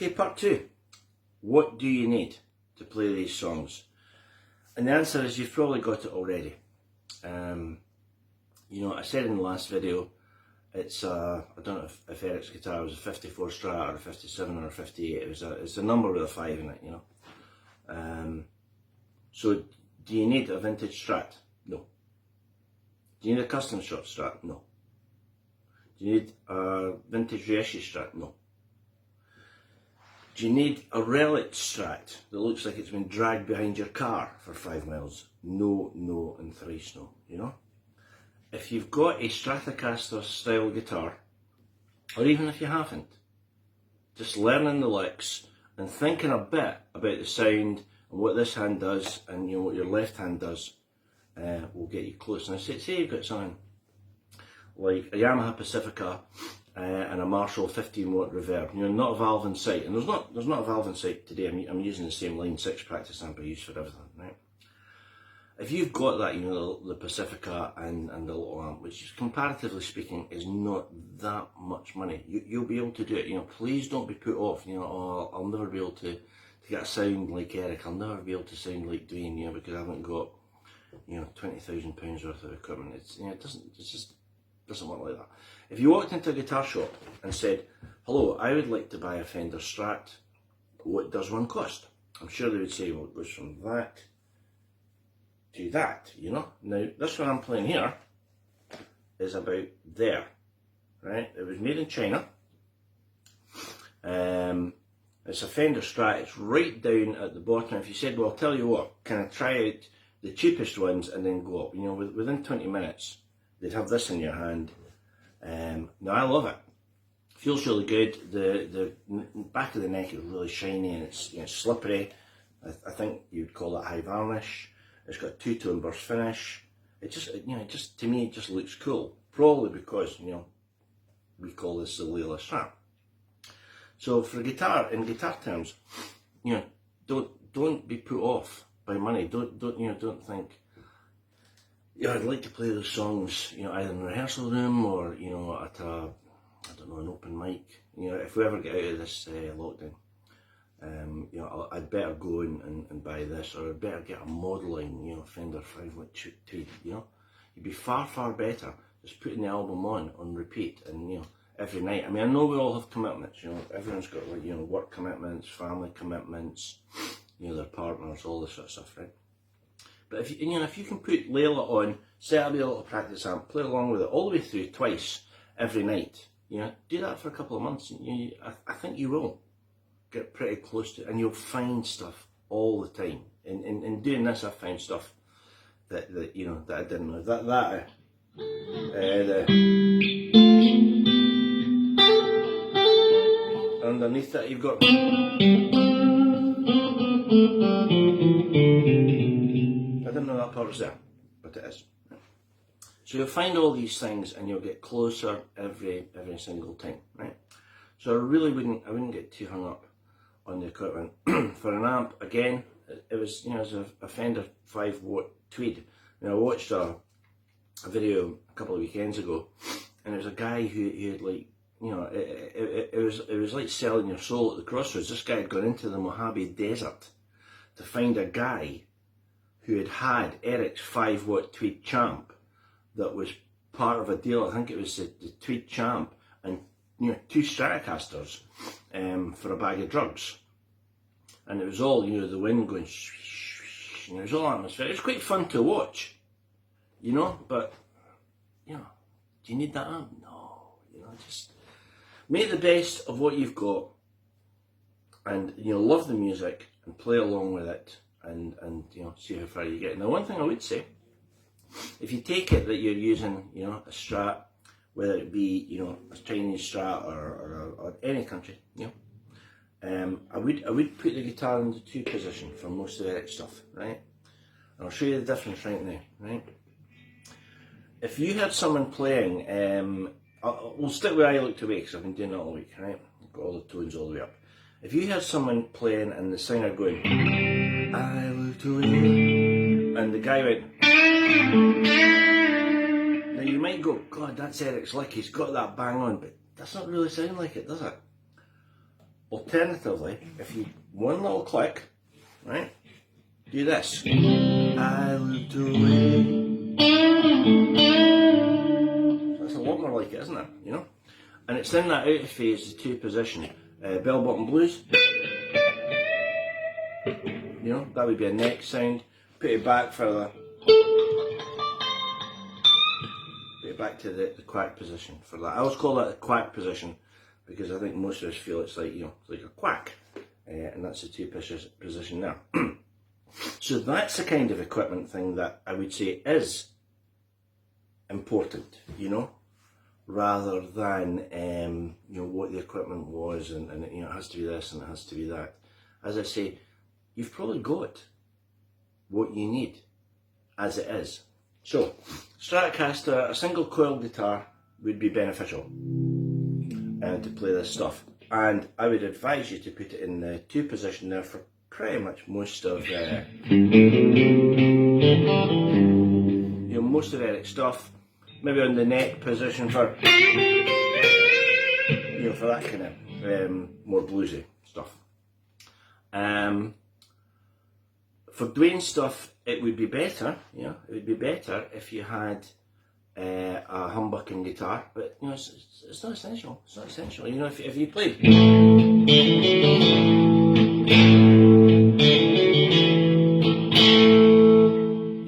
Okay, part two. What do you need to play these songs? And the answer is you've probably got it already. I said in the last video, it's I don't know if Eric's guitar was a 54 Strat or a 57 or a 58. It's a number with a 5 in it, So do you need a vintage Strat? No. Do you need a custom shop Strat? No. Do you need a vintage reissue Strat? No. Do you need a relic Strat that looks like it's been dragged behind your car for 5 miles? No, no, and thrice no, If you've got a Stratocaster style guitar, or even if you haven't, just learning the licks and thinking a bit about the sound and what this hand does and what your left hand does will get you close. Now say you've got something like a Yamaha Pacifica and a Marshall 15 watt reverb, not a valve in sight, and there's not a valve in sight today. I'm using the same Line 6 practice amp I use for everything, right? If you've got that, the Pacifica and the little amp, which comparatively speaking is not that much money, you'll be able to do it. Please don't be put off. Oh, I'll never be able to get a sound like Eric. I'll never be able to sound like Dwayne, because I haven't got £20,000 worth of equipment. It just doesn't work like that. If you walked into a guitar shop and said, "Hello, I would like to buy a Fender Strat. What does one cost?" I'm sure they would say, "Well, it goes from that to that." Now this one I'm playing here is about there, right? It was made in China. It's a Fender Strat. It's right down at the bottom. If you said, "Well, I'll tell you what, can I try out the cheapest ones and then go up?" Within 20 minutes they'd have this in your hand. Now I love it. Feels really good. The back of the neck is really shiny and it's slippery. I think you'd call it high varnish. It's got a two-tone burst finish. It just to me it just looks cool. Probably because we call this the Layla Strat. So for guitar, in guitar terms, don't be put off by money. Don't think, I'd like to play those songs, either in a rehearsal room or at an open mic. If we ever get out of this lockdown, I'd better go and buy this, or I'd better get a modelling, Fender 5-watt tweed. You'd be far better just putting the album on repeat and every night. I mean, I know we all have commitments. Everyone's got work commitments, family commitments, their partners, all this sort of stuff, right? But if you can put Layla on, set up your little practice amp, play along with it all the way through twice every night, do that for a couple of months, and I think you will get pretty close to it, and you'll find stuff all the time. In doing this, I found stuff that I didn't know. Underneath that you've got. I didn't know that part was there, but it is. So you'll find all these things and you'll get closer every single time, right? So I wouldn't get too hung up on the equipment. For an amp, again, it was a Fender 5-watt tweed. I watched a video a couple of weekends ago, and there was a guy who had it was like selling your soul at the crossroads. This guy had gone into the Mojave Desert to find a guy who had Eric's 5-watt tweed champ that was part of a deal. I think it was the tweed champ and 2 Stratocasters for a bag of drugs, and it was all the wind going shh, it was all atmosphere. It was quite fun to watch, but do you need that amp? No, just make the best of what you've got, and love the music and play along with it, and see how far you get. Now, one thing I would say, if you take it that you're using a Strat, whether it be a Chinese Strat or any country, I would put the guitar in the 2 position for most of the stuff, right? And I'll show you the difference right now, right? If you had someone playing, we'll stick with I Looked Away because I've been doing that all week, right? I've got all the tones all the way up. If you had someone playing and the singer going, "I looked away," and the guy went, now you might go, "God, that's Eric's lick, he's got that bang on," but that's not really sound like it, does it? Alternatively, if you one little click, right, do this. I looked away. That's a lot more like it, isn't it? You know? And it's in that out of phase, the 2 position. Bell bottom blues. You know, that would be a neck sound. Put it back further. Put it back to the quack position for that. I always call that the quack position because I think most of us feel it's like, you know, it's like a quack. And that's the 2 position there. So that's the kind of equipment thing that I would say is important, you know, rather than, you know, what the equipment was and, you know, it has to be this and it has to be that. As I say, you've probably got what you need as it is. So, Stratocaster, a single coil guitar would be beneficial to play this stuff. And I would advise you to put it in the 2 position there for pretty much most of you know, most of Eric's stuff. Maybe on the neck position for, you know, for that kind of more bluesy stuff. For Dwayne's stuff, it would be better, you know, it would be better if you had a humbucking guitar, but you know, it's not essential. It's not essential. You know, if you played, you know,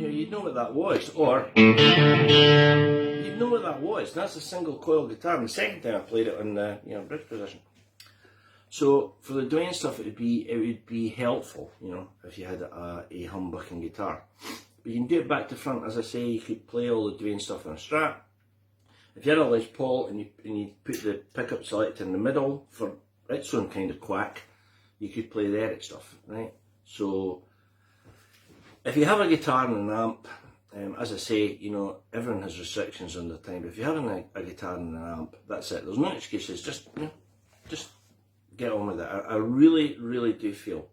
you'd know what that was, or you'd know what that was. That's a single coil guitar. And the second time I played it on the, you know, bridge position. So for the Dwayne stuff, it would be helpful, you know, if you had a humbucking guitar. But you can do it back to front. As I say, you could play all the Dwayne stuff on a Strat. If you had a Les Paul and you put the pickup selector in the middle for its own kind of quack, you could play the Eric stuff, right? So if you have a guitar and an amp, as I say, you know, everyone has restrictions on their time. But if you're having a guitar and an amp, that's it. There's no excuses. Just, you know, just get on with it. I really, really do feel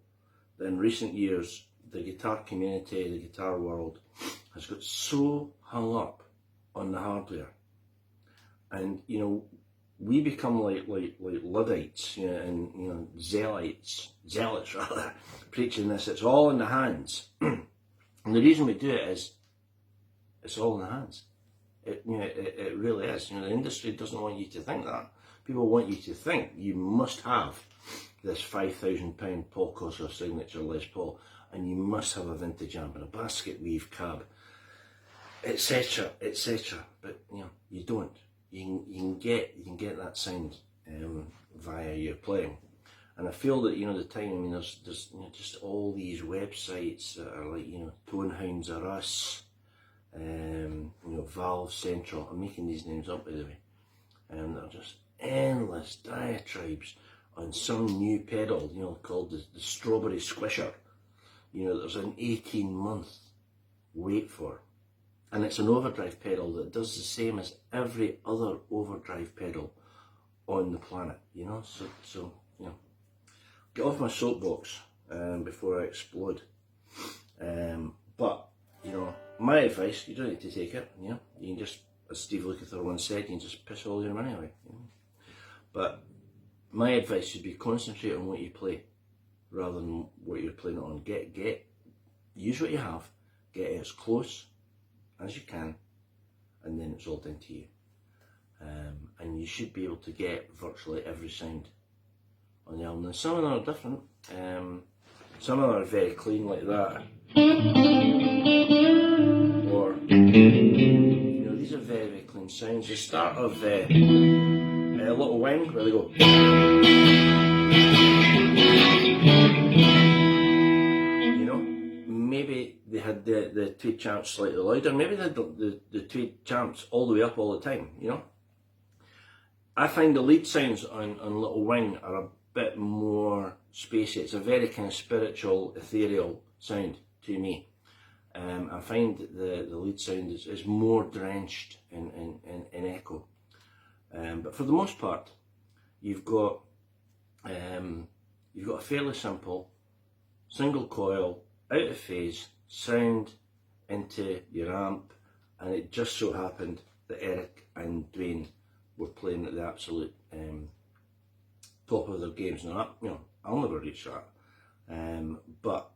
that in recent years, the guitar community, the guitar world, has got so hung up on the hardware, and you know, we become like Luddites, you know, and you know, zealots rather, preaching this. It's all in the hands, and the reason we do it is, it's all in the hands. It, you know, it really is. You know, the industry doesn't want you to think that. People want you to think you must have this £5,000 Paul Kossoff signature Les Paul, and you must have a vintage amp and a basket weave cab, etc., etc. But you know, you don't. You can get that sound via your playing, and I feel that, you know, the time. I mean, there's you know, just all these websites that are like, you know, Tonehounds Are Us, you know, Valve Central. I'm making these names up, by the way, and they're just endless diatribes on some new pedal, you know, called the Strawberry Squisher. You know, there's an 18-month wait for, and it's an overdrive pedal that does the same as every other overdrive pedal on the planet. You know, so you know, get off my soapbox before I explode. But you know, my advice: you don't need to take it. You know, you can just, as Steve Lukather once said, you can just piss all your money away. You know? But my advice would be concentrate on what you play rather than what you're playing it on. Use what you have, get it as close as you can, and then it's all down to you. And you should be able to get virtually every sound on the album. And some of them are different. Some of them are very clean like that. Or, you know, these are very, very clean sounds. The start of a Little Wing, where they go. You know, maybe they had the tweed champs slightly louder. Maybe they had the tweed champs all the way up all the time, you know. I find the lead sounds on Little Wing are a bit more spacey. It's a very kind of spiritual, ethereal sound to me. I find the lead sound is more drenched in echo. But for the most part, you've got a fairly simple single coil, out of phase sound into your amp, and it just so happened that Eric and Dwayne were playing at the absolute top of their games. Now, I'll never reach that. But,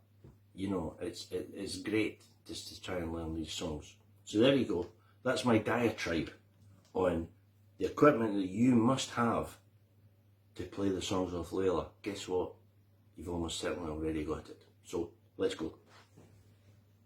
it's great just to try and learn these songs. So there you go. That's my diatribe on the equipment that you must have to play the songs of Layla. Guess what? You've almost certainly already got it. So let's go.